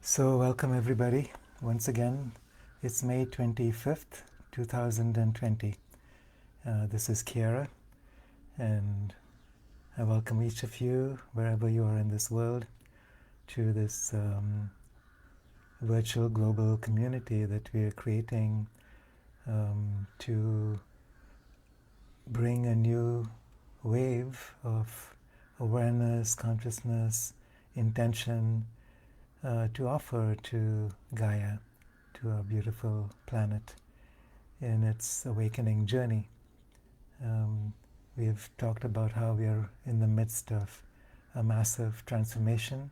So welcome everybody. Once again, it's May 25th, 2020. This is Kiara, and I welcome each of you, wherever you are in this world, to this virtual global community that we are creating to bring a new wave of awareness, consciousness, intention, to offer to Gaia, to our beautiful planet in its awakening journey. We've talked about how we are in the midst of a massive transformation,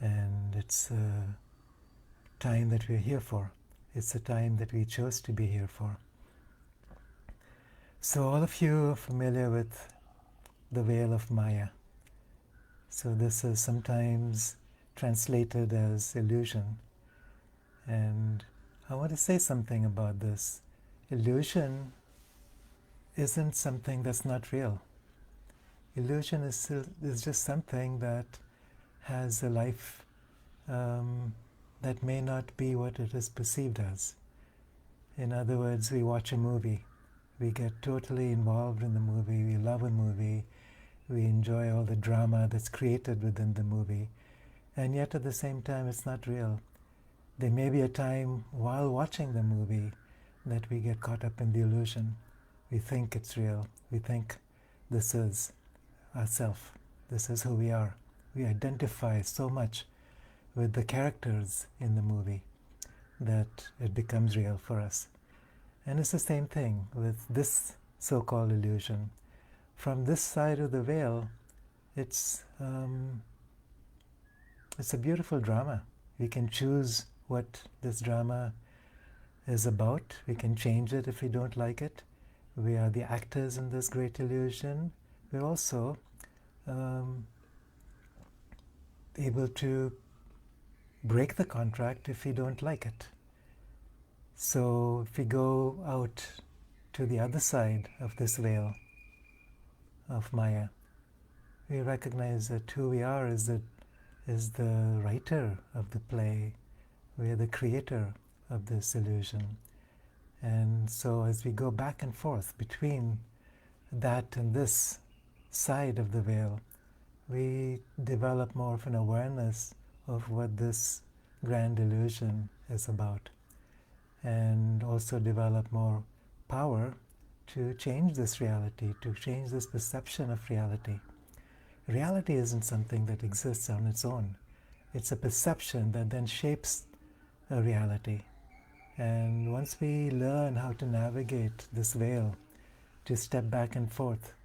and it's a time that we're here for. It's a time that we chose to be here for. So all of you are familiar with the veil of Maya. So this is sometimes translated as illusion. And I want to say something about this. Illusion isn't something that's not real. Illusion is just something that has a life that may not be what it is perceived as. In other words, we watch a movie. We get totally involved in the movie. We love a movie. We enjoy all the drama that's created within the movie. And yet at the same time, it's not real. There may be a time while watching the movie that we get caught up in the illusion. We think it's real. We think this is ourself. This is who we are. We identify so much with the characters in the movie that it becomes real for us. And it's the same thing with this so-called illusion. From this side of the veil, it's a beautiful drama. We can choose what this drama is about. We can change it if we don't like it. We are the actors in this great illusion. We're also able to break the contract if we don't like it. So if we go out to the other side of this veil of Maya, we recognize that who we are is the writer of the play. We are the creator of this illusion. And so as we go back and forth between that and this side of the veil, we develop more of an awareness of what this grand illusion is about, and also develop more power to change this reality, to change this perception of reality. Reality isn't something that exists on its own. It's a perception that then shapes a reality. And once we learn how to navigate this veil, to step back and forth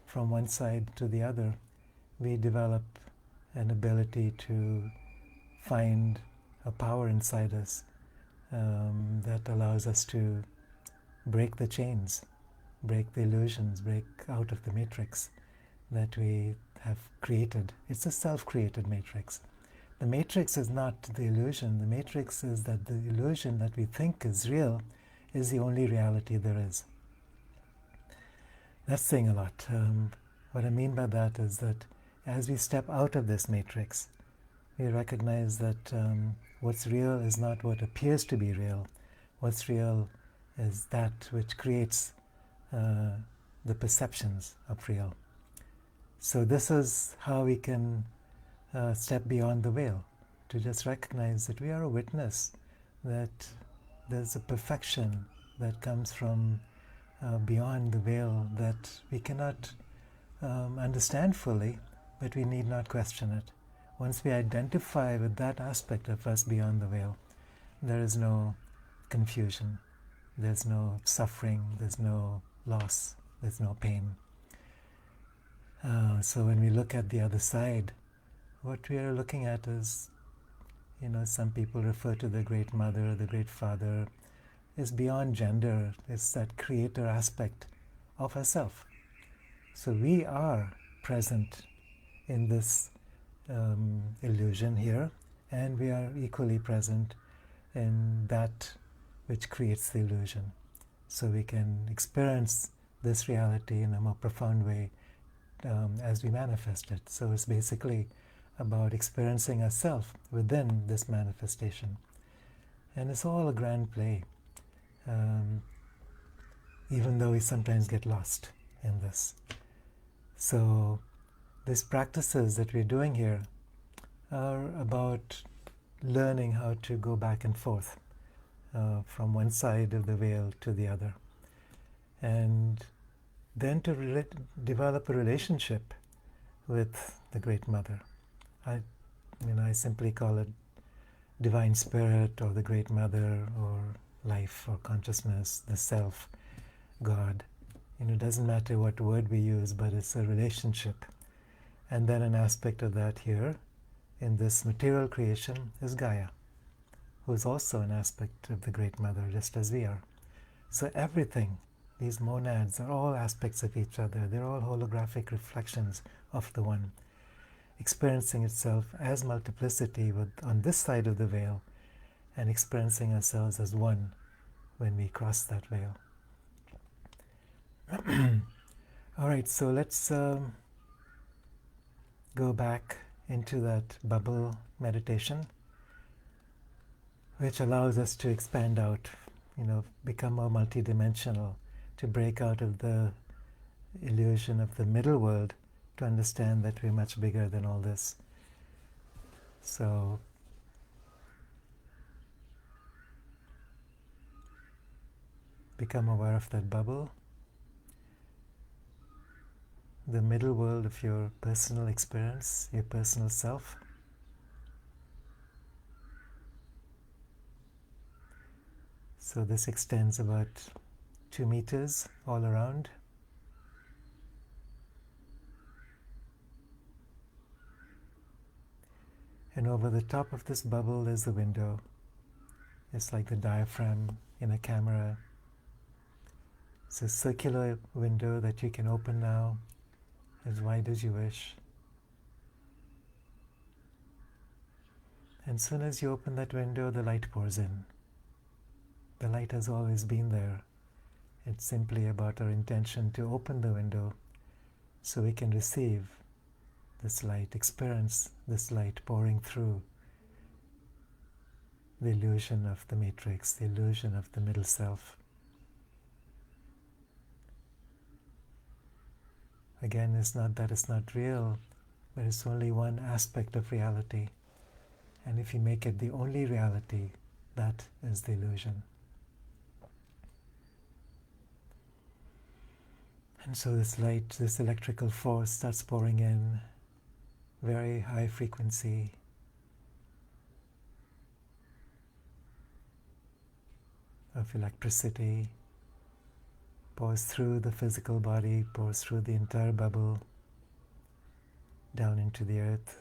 from one side to the other, we develop an ability to find a power inside us that allows us to break the chains, break the illusions, break out of the matrix that we have created. It's a self-created matrix. The matrix is not the illusion. The matrix is that the illusion that we think is real is the only reality there is. That's saying a lot. What I mean by that is that as we step out of this matrix, we recognize that what's real is not what appears to be real. What's real is that which creates the perceptions of real. So this is how we can step beyond the veil, to just recognize that we are a witness, that there's a perfection that comes from beyond the veil that we cannot understand fully, but we need not question it. Once we identify with that aspect of us beyond the veil, there is no confusion, there's no suffering, there's no loss, there's no pain. So when we look at the other side, what we are looking at is, some people refer to the Great Mother, the Great Father, is beyond gender. It's that creator aspect of ourself. So we are present in this illusion here, and we are equally present in that which creates the illusion. So we can experience this reality in a more profound way as we manifest it. So it's basically about experiencing ourselves within this manifestation. And it's all a grand play, even though we sometimes get lost in this. So these practices that we're doing here are about learning how to go back and forth from one side of the veil to the other, and then to develop a relationship with the Great Mother. I simply call it Divine Spirit, or the Great Mother, or life, or consciousness, the Self, God. It doesn't matter what word we use, but it's a relationship. And then an aspect of that here in this material creation is Gaia, who is also an aspect of the Great Mother, just as we are. So everything, these monads, are all aspects of each other. They're all holographic reflections of the One, experiencing itself as multiplicity on this side of the veil, and experiencing ourselves as one when we cross that veil. All right, so let's go back into that bubble meditation, which allows us to expand out, become more multidimensional, to break out of the illusion of the middle world, to understand that we're much bigger than all this. So become aware of that bubble, the middle world of your personal experience, your personal self. So this extends about 2 meters all around. And over the top of this bubble is the window. It's like the diaphragm in a camera. It's a circular window that you can open now as wide as you wish. And as soon as you open that window, the light pours in. The light has always been there. It's simply about our intention to open the window so we can receive this light, experience this light pouring through the illusion of the matrix, the illusion of the middle self. Again, it's not that it's not real, but it's only one aspect of reality. And if you make it the only reality, that is the illusion. And so this light, this electrical force starts pouring in, very high frequency. Of electricity, pours through the physical body, pours through the entire bubble, down into the earth.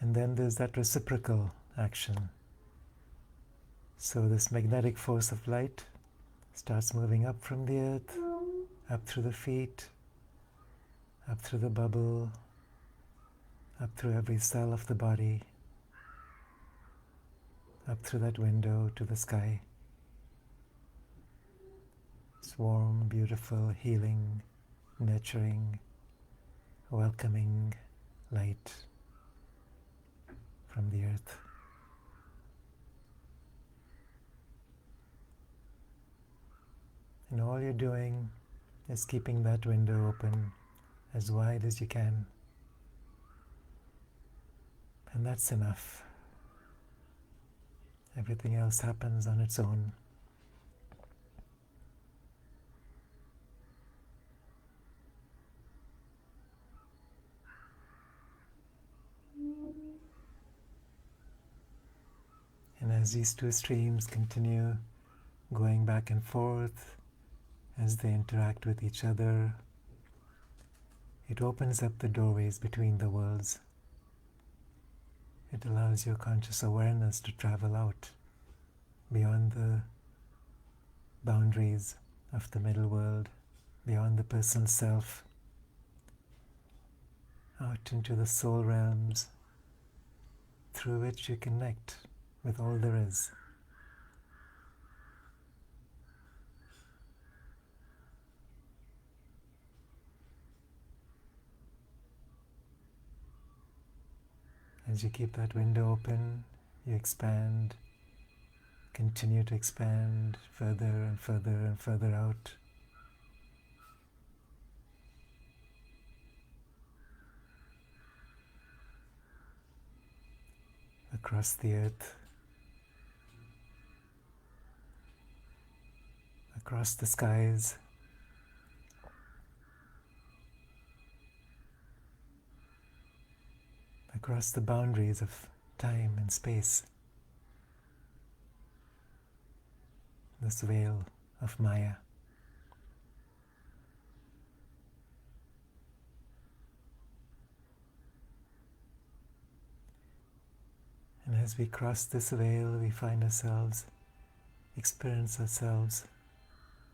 And then there's that reciprocal action. So this magnetic force of light starts moving up from the earth, up through the feet, up through the bubble, up through every cell of the body, up through that window to the sky. It's warm, beautiful, healing, nurturing, welcoming light from the earth. And all you're doing is keeping that window open as wide as you can. And that's enough. Everything else happens on its own. And as these two streams continue going back and forth, as they interact with each other, it opens up the doorways between the worlds. It allows your conscious awareness to travel out beyond the boundaries of the middle world, beyond the personal self, out into the soul realms, through which you connect with all there is. As you keep that window open, you expand, continue to expand further and further and further out. Across the earth, across the skies, across the boundaries of time and space. This veil of Maya. And as we cross this veil, we find ourselves, experience ourselves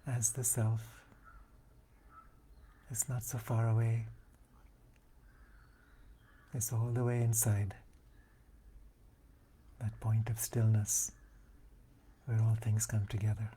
as the Self. It's not so far away. It's all the way inside, that point of stillness where all things come together.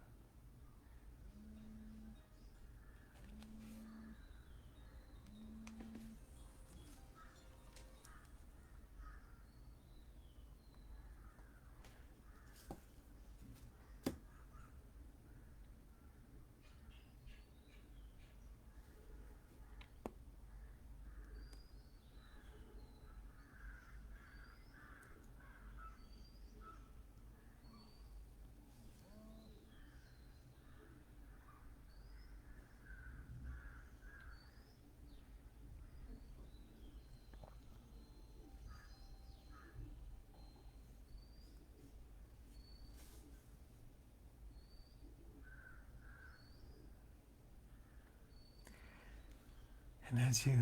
And as you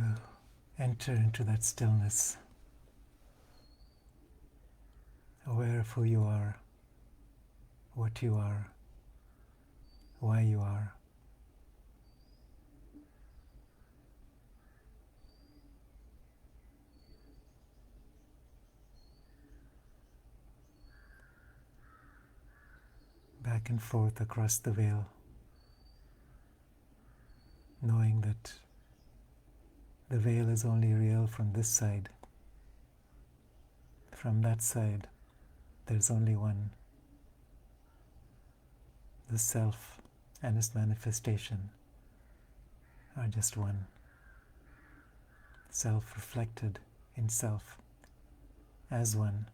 enter into that stillness, aware of who you are, what you are, why you are, back and forth across the veil, knowing that the veil is only real from this side. From that side, there's only one. The Self and its manifestation are just one. Self reflected in Self as one.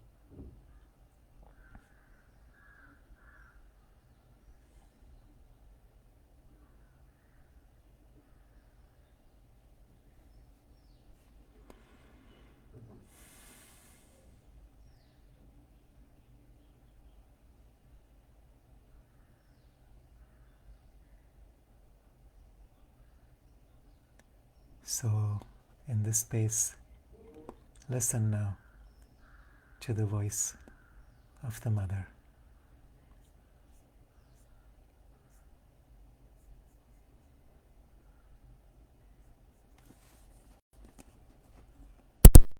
So, in this space, listen now to the voice of the Mother.